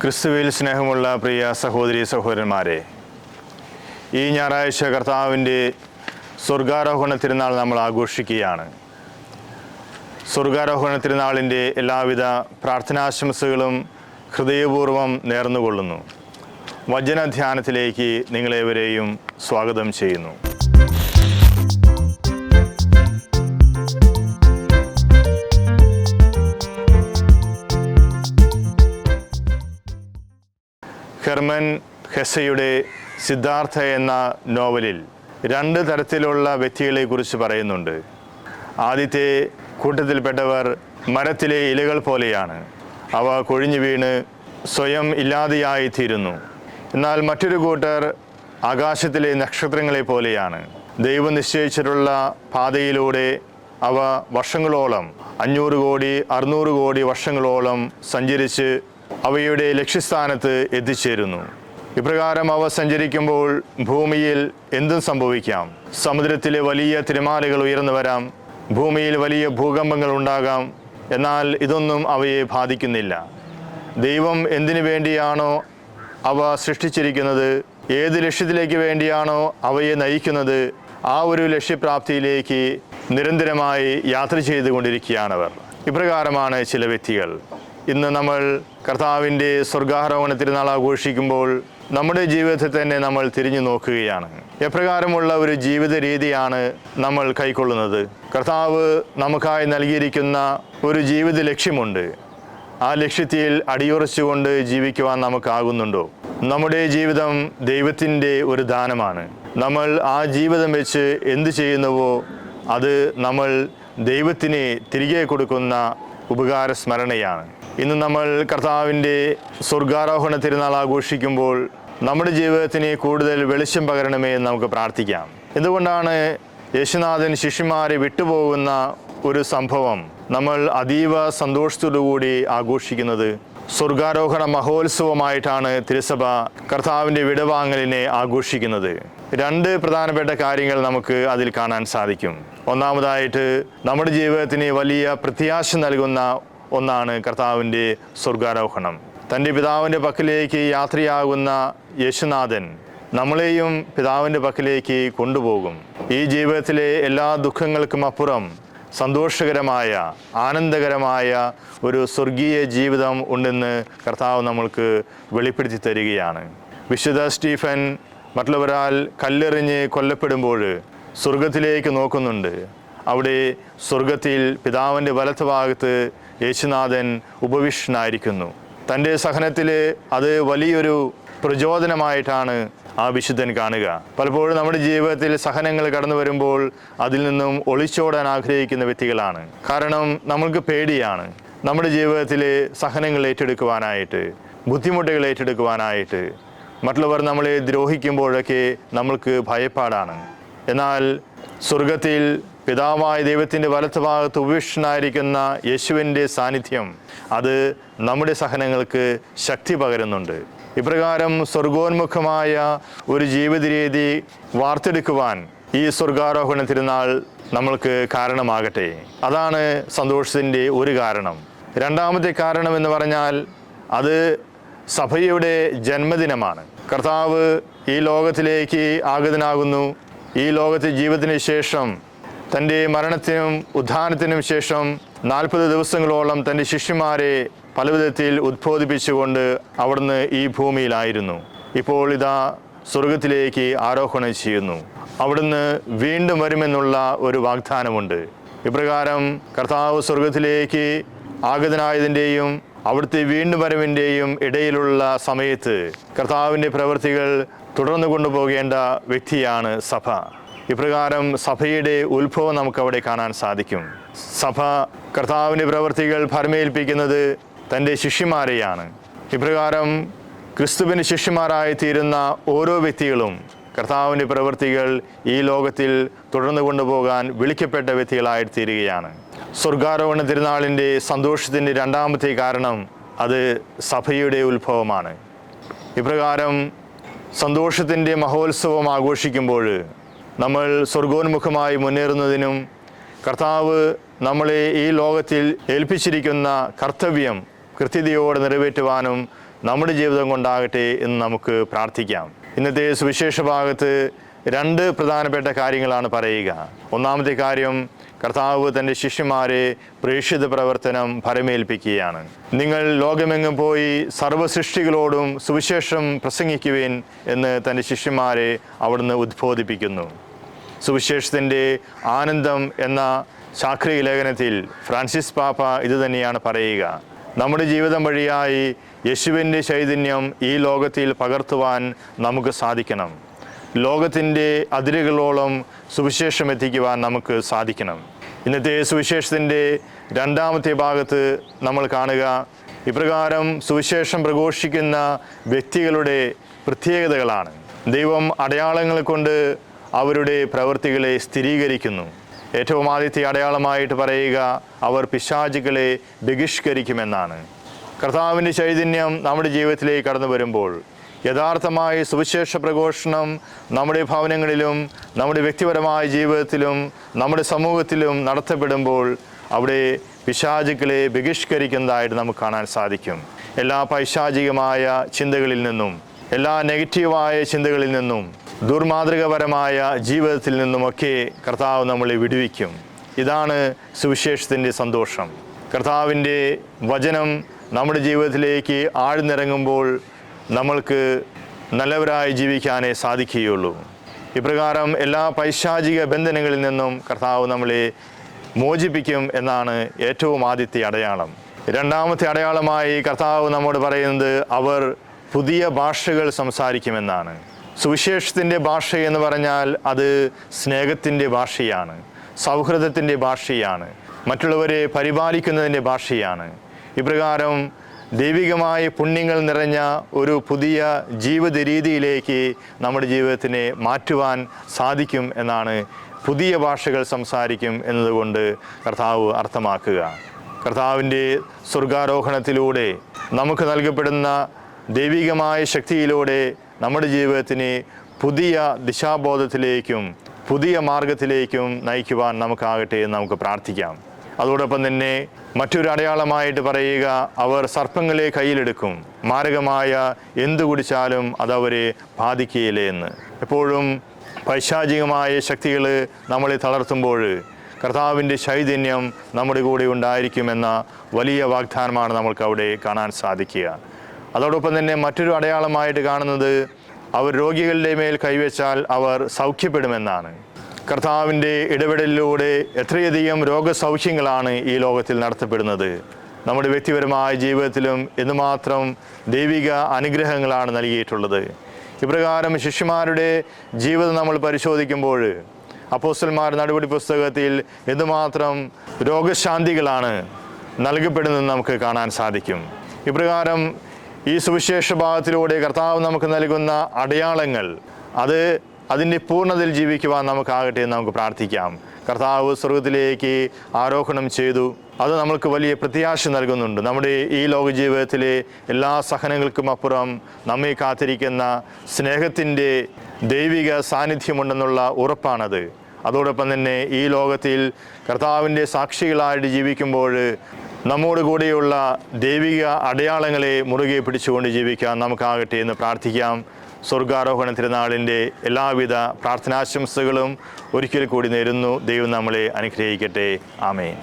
ക്രിസ്തുവിൽ സ്നേഹമുള്ള പ്രിയ സഹോദരി സഹോദരന്മാരെ, ഈ ഞായറാഴ്ച കർത്താവിൻ്റെ സ്വർഗാരോഹണ തിരുനാൾ നമ്മൾ ആഘോഷിക്കുകയാണ്. സ്വർഗാരോഹണ തിരുനാളിൻ്റെ എല്ലാവിധ പ്രാർത്ഥനാശംസകളും ഹൃദയപൂർവ്വം നേർന്നുകൊള്ളുന്നു. വചനധ്യാനത്തിലേക്ക് നിങ്ങളേവരെയും സ്വാഗതം ചെയ്യുന്നു. ഹെർമൻ ഹെസ്സയുടെ സിദ്ധാർത്ഥ എന്ന നോവലിൽ രണ്ട് തരത്തിലുള്ള വ്യക്തികളെക്കുറിച്ച് പറയുന്നുണ്ട്. ആദ്യത്തെ കൂട്ടത്തിൽപ്പെട്ടവർ മരത്തിലെ ഇലകൾ പോലെയാണ്. അവ കൊഴിഞ്ഞു വീണ് സ്വയം ഇല്ലാതെയായിത്തീരുന്നു. എന്നാൽ മറ്റൊരു കൂട്ടർ ആകാശത്തിലെ നക്ഷത്രങ്ങളെ പോലെയാണ്. ദൈവം നിശ്ചയിച്ചിട്ടുള്ള പാതയിലൂടെ അവ വർഷങ്ങളോളം 500 കോടി 600 കോടി വർഷങ്ങളോളം സഞ്ചരിച്ച് അവയുടെ ലക്ഷ്യസ്ഥാനത്ത് എത്തിച്ചേരുന്നു. ഇപ്രകാരം അവ സഞ്ചരിക്കുമ്പോൾ ഭൂമിയിൽ എന്തും സംഭവിക്കാം. സമുദ്രത്തിലെ വലിയ തിരമാലകൾ ഉയർന്നു വരാം, ഭൂമിയിൽ വലിയ ഭൂകമ്പങ്ങൾ ഉണ്ടാകാം. എന്നാൽ ഇതൊന്നും അവയെ ബാധിക്കുന്നില്ല. ദൈവം എന്തിനു വേണ്ടിയാണോ അവ സൃഷ്ടിച്ചിരിക്കുന്നത്, ഏത് ലക്ഷ്യത്തിലേക്ക് വേണ്ടിയാണോ അവയെ നയിക്കുന്നത്, ആ ഒരു ലക്ഷ്യപ്രാപ്തിയിലേക്ക് നിരന്തരമായി യാത്ര ചെയ്തുകൊണ്ടിരിക്കുകയാണവർ. ഇപ്രകാരമാണ് ചില വ്യക്തികൾ. ഇന്ന് നമ്മൾ കർത്താവിൻ്റെ സ്വർഗാരോഹണ തിരുനാൾ ആഘോഷിക്കുമ്പോൾ നമ്മുടെ ജീവിതത്തിൽ തന്നെ നമ്മൾ തിരിഞ്ഞു നോക്കുകയാണ്. എപ്രകാരമുള്ള ഒരു ജീവിത രീതിയാണ് നമ്മൾ കൈക്കൊള്ളുന്നത്? കർത്താവ് നമുക്കായി നൽകിയിരിക്കുന്ന ഒരു ജീവിത ലക്ഷ്യമുണ്ട്. ആ ലക്ഷ്യത്തിൽ അടിയുറച്ചുകൊണ്ട് ജീവിക്കുവാൻ നമുക്കാകുന്നുണ്ടോ? നമ്മുടെ ജീവിതം ദൈവത്തിൻ്റെ ഒരു ദാനമാണ്. നമ്മൾ ആ ജീവിതം വെച്ച് എന്ത് ചെയ്യുന്നുവോ അത് നമ്മൾ ദൈവത്തിന് തിരികെ കൊടുക്കുന്ന ഉപകാര സ്മരണയാണ്. ഇന്ന് നമ്മൾ കർത്താവിൻ്റെ സ്വർഗാരോഹണ തിരുനാൾ ആഘോഷിക്കുമ്പോൾ നമ്മുടെ ജീവിതത്തിന് കൂടുതൽ വെളിച്ചം പകരണമേ എന്ന് നമുക്ക് പ്രാർത്ഥിക്കാം. എന്തുകൊണ്ടാണ് യേശുനാഥൻ ശിഷ്യന്മാരെ വിട്ടുപോകുന്ന ഒരു സംഭവം നമ്മൾ അതീവ സന്തോഷത്തോടുകൂടി ആഘോഷിക്കുന്നത്? സ്വർഗാരോഹണ മഹോത്സവമായിട്ടാണ് തിരുസഭ കർത്താവിൻ്റെ വിടവാങ്ങലിനെ ആഘോഷിക്കുന്നത്. രണ്ട് പ്രധാനപ്പെട്ട കാര്യങ്ങൾ നമുക്ക് അതിൽ കാണാൻ സാധിക്കും. ഒന്നാമതായിട്ട് നമ്മുടെ ജീവിതത്തിന് വലിയ പ്രത്യാശ നൽകുന്ന ഒന്നാണ് കർത്താവിൻ്റെ സ്വർഗാരോഹണം. തൻ്റെ പിതാവിൻ്റെ പക്കലേക്ക് യാത്രയാകുന്ന യേശുനാഥൻ നമ്മളെയും പിതാവിൻ്റെ പക്കലേക്ക് കൊണ്ടുപോകും. ഈ ജീവിതത്തിലെ എല്ലാ ദുഃഖങ്ങൾക്കും അപ്പുറം സന്തോഷകരമായ ആനന്ദകരമായ ഒരു സ്വർഗീയ ജീവിതം ഉണ്ടെന്ന് കർത്താവ് നമ്മൾക്ക് വെളിപ്പെടുത്തി തരികയാണ്. വിശുദ്ധ സ്റ്റീഫൻ മറ്റുള്ളവരാൽ കല്ലെറിഞ്ഞ് കൊല്ലപ്പെടുമ്പോൾ സ്വർഗത്തിലേക്ക് നോക്കുന്നുണ്ട്. അവിടെ സ്വർഗത്തിൽ പിതാവിൻ്റെ വലത്ത് ഭാഗത്ത് യേശുനാഥൻ ഉപവിഷ്ടനായിരിക്കുന്നു. തൻ്റെ സഹനത്തിൽ അത് വലിയൊരു പ്രചോദനമായിട്ടാണ് ആ വിശുദ്ധൻ കാണുക. പലപ്പോഴും നമ്മുടെ ജീവിതത്തിൽ സഹനങ്ങൾ കടന്നു വരുമ്പോൾ അതിൽ നിന്നും ഒളിച്ചോടാൻ ആഗ്രഹിക്കുന്ന വ്യക്തികളാണ്. കാരണം നമ്മൾക്ക് പേടിയാണ് നമ്മുടെ ജീവിതത്തിൽ സഹനങ്ങൾ ഏറ്റെടുക്കുവാനായിട്ട്, ബുദ്ധിമുട്ടുകൾ ഏറ്റെടുക്കുവാനായിട്ട്. മറ്റുള്ളവർ നമ്മളെ ദ്രോഹിക്കുമ്പോഴൊക്കെ നമ്മൾക്ക് ഭയപ്പാടാണ്. എന്നാൽ സ്വർഗത്തിൽ പിതാവായ ദൈവത്തിൻ്റെ വലത്ത് ഭാഗത്ത് ഉപവിഷ്ടനായിരിക്കുന്ന യേശുവിൻ്റെ സാന്നിധ്യം അത് നമ്മുടെ സഹനങ്ങൾക്ക് ശക്തി പകരുന്നുണ്ട്. ഇപ്രകാരം സ്വർഗോന്മുഖമായ ഒരു ജീവിത രീതി വാർത്തെടുക്കുവാൻ ഈ സ്വർഗാരോഹണ തിരുനാൾ നമ്മൾക്ക് കാരണമാകട്ടെ. അതാണ് സന്തോഷത്തിൻ്റെ ഒരു കാരണം. രണ്ടാമത്തെ കാരണം എന്ന് പറഞ്ഞാൽ അത് സഭയുടെ ജന്മദിനമാണ്. കർത്താവ് ഈ ലോകത്തിലേക്ക് ആഗതനാകുന്നു. ഈ ലോകത്തെ ജീവിതത്തിന് ശേഷം തൻ്റെ മരണത്തിനും ഉത്ഥാനത്തിനും ശേഷം 40 ദിവസങ്ങളോളം തൻ്റെ ശിഷ്യന്മാരെ പലവിധത്തിൽ ഉദ്ബോധിപ്പിച്ചുകൊണ്ട് അവിടുന്ന് ഈ ഭൂമിയിലായിരുന്നു. ഇപ്പോൾ ഇതാ സ്വർഗത്തിലേക്ക് ആരോഹണം ചെയ്യുന്നു. അവിടുന്ന് വീണ്ടും വരുമെന്നുള്ള ഒരു വാഗ്ദാനമുണ്ട്. ഇപ്രകാരം കർത്താവ് സ്വർഗത്തിലേക്ക് ആഗതനായതിൻ്റെയും അവിടുത്തെ വീണ്ടും വരവിൻ്റെയും ഇടയിലുള്ള സമയത്ത് കർത്താവിൻ്റെ പ്രവൃത്തികൾ തുടർന്നു കൊണ്ടുപോകേണ്ട വ്യക്തിയാണ് സഭ. ഇപ്രകാരം സഭയുടെ ഉത്ഭവം നമുക്കവിടെ കാണാൻ സാധിക്കും. സഭ കർത്താവിൻ്റെ പ്രവൃത്തികൾ ഫലമേൽപ്പിക്കുന്നത് തൻ്റെ ശിഷ്യന്മാരെയാണ്. ഇപ്രകാരം ക്രിസ്തുവിന് ശിഷ്യന്മാരായി തീരുന്ന ഓരോ വ്യക്തികളും കർത്താവിൻ്റെ പ്രവൃത്തികൾ ഈ ലോകത്തിൽ തുടർന്നു കൊണ്ടുപോകാൻ വിളിക്കപ്പെട്ട വ്യക്തികളായി തീരുകയാണ്. സ്വർഗാരോഹണ തിരുനാളിൻ്റെ സന്തോഷത്തിൻ്റെ രണ്ടാമത്തെ കാരണം അത് സഭയുടെ ഉത്ഭവമാണ്. ഇപ്രകാരം സന്തോഷത്തിൻ്റെ മഹോത്സവം ആഘോഷിക്കുമ്പോൾ നമ്മൾ സ്വർഗോന്മുഖമായി മുന്നേറുന്നതിനും കർത്താവ് നമ്മളെ ഈ ലോകത്തിൽ ഏൽപ്പിച്ചിരിക്കുന്ന കർത്തവ്യം കൃത്യതയോടെ നിറവേറ്റുവാനും നമ്മുടെ ജീവിതം കൊണ്ടാകട്ടെ എന്ന് നമുക്ക് പ്രാർത്ഥിക്കാം. ഇന്നത്തെ സുവിശേഷ ഭാഗത്ത് രണ്ട് പ്രധാനപ്പെട്ട കാര്യങ്ങളാണ് പറയുക. ഒന്നാമത്തെ കാര്യം, കർത്താവ് തൻ്റെ ശിഷ്യന്മാരെ പ്രേക്ഷിത പ്രവർത്തനം ഫലമേൽപ്പിക്കുകയാണ്. നിങ്ങൾ ലോകമെങ്ങും പോയി സർവ്വസൃഷ്ടികളോടും സുവിശേഷം പ്രസംഗിക്കുവിൻ എന്ന് തൻ്റെ ശിഷ്യന്മാരെ അവിടുന്ന് ഉദ്ബോധിപ്പിക്കുന്നു. സുവിശേഷത്തിൻ്റെ ആനന്ദം എന്ന ശാക്രിക ലേഖനത്തിൽ ഫ്രാൻസിസ് പാപ്പ ഇത് തന്നെയാണ് പറയുക. നമ്മുടെ ജീവിതം വഴിയായി യേശുവിൻ്റെ ചൈതന്യം ഈ ലോകത്തിൽ പകർത്തുവാൻ നമുക്ക് സാധിക്കണം. ലോകത്തിൻ്റെ അതിരുകളോളം സുവിശേഷം എത്തിക്കുവാൻ നമുക്ക് സാധിക്കണം. ഇന്നത്തെ സുവിശേഷത്തിൻ്റെ രണ്ടാമത്തെ ഭാഗത്ത് നമ്മൾ കാണുക, ഇപ്രകാരം സുവിശേഷം പ്രഘോഷിക്കുന്ന വ്യക്തികളുടെ പ്രത്യേകതകളാണ്. ദൈവം അടയാളങ്ങൾ കൊണ്ട് അവരുടെ പ്രവൃത്തികളെ സ്ഥിരീകരിക്കുന്നു. ഏറ്റവും ആദ്യത്തെ അടയാളമായിട്ട് പറയുക, അവർ പിശാചുക്കളെ ബഹിഷ്കരിക്കുമെന്നാണ്. കർത്താവിൻ്റെ ചൈതന്യം നമ്മുടെ ജീവിതത്തിലേക്ക് കടന്നു വരുമ്പോൾ യഥാർത്ഥമായ സുവിശേഷ പ്രഘോഷണം നമ്മുടെ ഭവനങ്ങളിലും നമ്മുടെ വ്യക്തിപരമായ ജീവിതത്തിലും നമ്മുടെ സമൂഹത്തിലും നടത്തപ്പെടുമ്പോൾ അവിടെ പിശാചുക്കളെ ബഹിഷ്കരിക്കുന്നതായിട്ട് നമുക്ക് കാണാൻ സാധിക്കും. എല്ലാ പൈശാചികമായ ചിന്തകളിൽ നിന്നും, എല്ലാ നെഗറ്റീവായ ചിന്തകളിൽ നിന്നും, ദുർമാതൃകപരമായ ജീവിതത്തിൽ നിന്നുമൊക്കെ കർത്താവ് നമ്മളെ വിടുവിക്കും. ഇതാണ് സുവിശേഷത്തിൻ്റെ സന്തോഷം. കർത്താവിൻ്റെ വചനം നമ്മുടെ ജീവിതത്തിലേക്ക് ആഴ്ന്നിറങ്ങുമ്പോൾ നമ്മൾക്ക് നല്ലവരായി ജീവിക്കാനേ സാധിക്കുകയുള്ളൂ. ഇപ്രകാരം എല്ലാ പൈശാചിക ബന്ധനങ്ങളിൽ നിന്നും കർത്താവ് നമ്മളെ മോചിപ്പിക്കും എന്നാണ് ഏറ്റവും ആദ്യത്തെ അടയാളം. രണ്ടാമത്തെ അടയാളമായി കർത്താവ് നമ്മോട് പറയുന്നത് അവർ പുതിയ ഭാഷകൾ സംസാരിക്കുമെന്നാണ്. സുവിശേഷത്തിൻ്റെ ഭാഷ എന്ന് പറഞ്ഞാൽ അത് സ്നേഹത്തിൻ്റെ ഭാഷയാണ്, സൗഹൃദത്തിൻ്റെ ഭാഷയാണ്, മറ്റുള്ളവരെ പരിപാലിക്കുന്നതിൻ്റെ ഭാഷയാണ്. ഇപ്രകാരം ദൈവികമായ പുണ്യങ്ങൾ നിറഞ്ഞ ഒരു പുതിയ ജീവിത രീതിയിലേക്ക് നമ്മുടെ ജീവിതത്തിനെ മാറ്റുവാൻ സാധിക്കും എന്നാണ് പുതിയ ഭാഷകൾ സംസാരിക്കും എന്നതുകൊണ്ട് കർത്താവ് അർത്ഥമാക്കുക. കർത്താവിൻ്റെ സ്വർഗാരോഹണത്തിലൂടെ നമുക്ക് നൽകപ്പെടുന്ന ദൈവികമായ ശക്തിയിലൂടെ നമ്മുടെ ജീവിതത്തിനെ പുതിയ ദിശാബോധത്തിലേക്കും പുതിയ മാർഗത്തിലേക്കും നയിക്കുവാൻ നമുക്കാകട്ടെ എന്ന് നമുക്ക് പ്രാർത്ഥിക്കാം. അതോടൊപ്പം തന്നെ മറ്റൊരു അടയാളമായിട്ട് പറയുക, അവർ സർപ്പങ്ങളെ കയ്യിലെടുക്കും, മാരകമായ എന്തു കുടിച്ചാലും അതവരെ ബാധിക്കുകയില്ലേ എന്ന്. എപ്പോഴും പൈശാചികമായ ശക്തികൾ നമ്മളെ തളർത്തുമ്പോൾ കർത്താവിൻ്റെ ചൈതന്യം നമ്മുടെ കൂടെ ഉണ്ടായിരിക്കുമെന്ന വലിയ വാഗ്ദാനമാണ് നമ്മൾക്ക് അവിടെ കാണാൻ സാധിക്കുക. അതോടൊപ്പം തന്നെ മറ്റൊരു അടയാളമായിട്ട് കാണുന്നത്, അവർ രോഗികളുടെ മേൽ കൈവച്ചാൽ അവർ സൗഖ്യപ്പെടുമെന്നാണ്. കർത്താവിൻ്റെ ഇടപെടലിലൂടെ എത്രയധികം രോഗസൗഖ്യങ്ങളാണ് ഈ ലോകത്തിൽ നടത്തപ്പെടുന്നത്. നമ്മുടെ വ്യക്തിപരമായ ജീവിതത്തിലും എന്തുമാത്രം ദൈവിക അനുഗ്രഹങ്ങളാണ് നൽകിയിട്ടുള്ളത്. ഇപ്രകാരം ശിഷ്യന്മാരുടെ ജീവിതം നമ്മൾ പരിശോധിക്കുമ്പോൾ അപ്പോസ്തലന്മാരുടെ നടപടി പുസ്തകത്തിൽ എന്തുമാത്രം രോഗശാന്തികളാണ് നൽകപ്പെടുന്നതെന്ന് നമുക്ക് കാണാൻ സാധിക്കും. ഇപ്രകാരം ഈ സുവിശേഷ ഭാഗത്തിലൂടെ കർത്താവ് നമുക്ക് നൽകുന്ന അടയാളങ്ങൾ അതിൻ്റെ പൂർണ്ണതയിൽ ജീവിക്കുവാൻ നമുക്കാകട്ടെ എന്ന് നമുക്ക് പ്രാർത്ഥിക്കാം. കർത്താവ് സ്വർഗത്തിലേക്ക് ആരോഹണം ചെയ്തു. അത് നമ്മൾക്ക് വലിയ പ്രത്യാശ നൽകുന്നുണ്ട്. നമ്മുടെ ഈ ലോക ജീവിതത്തിലെ എല്ലാ സഹനങ്ങൾക്കും അപ്പുറം നമ്മെ കാത്തിരിക്കുന്ന സ്നേഹത്തിൻ്റെ ദൈവിക സാന്നിധ്യമുണ്ടെന്നുള്ള ഉറപ്പാണത്. അതോടൊപ്പം തന്നെ ഈ ലോകത്തിൽ കർത്താവിൻ്റെ സാക്ഷികളായിട്ട് ജീവിക്കുമ്പോൾ നമ്മോട് കൂടെയുള്ള ദൈവിക അടയാളങ്ങളെ മുറുകെ പിടിച്ചുകൊണ്ട് ജീവിക്കാൻ നമുക്കാകട്ടെ എന്ന് പ്രാർത്ഥിക്കാം. സ്വർഗാരോഹണ തിരുനാളിൻ്റെ എല്ലാവിധ പ്രാർത്ഥനാശംസകളും ഒരിക്കൽ കൂടി നേരുന്നു. ദൈവം നമ്മളെ അനുഗ്രഹിക്കട്ടെ. ആമേൻ.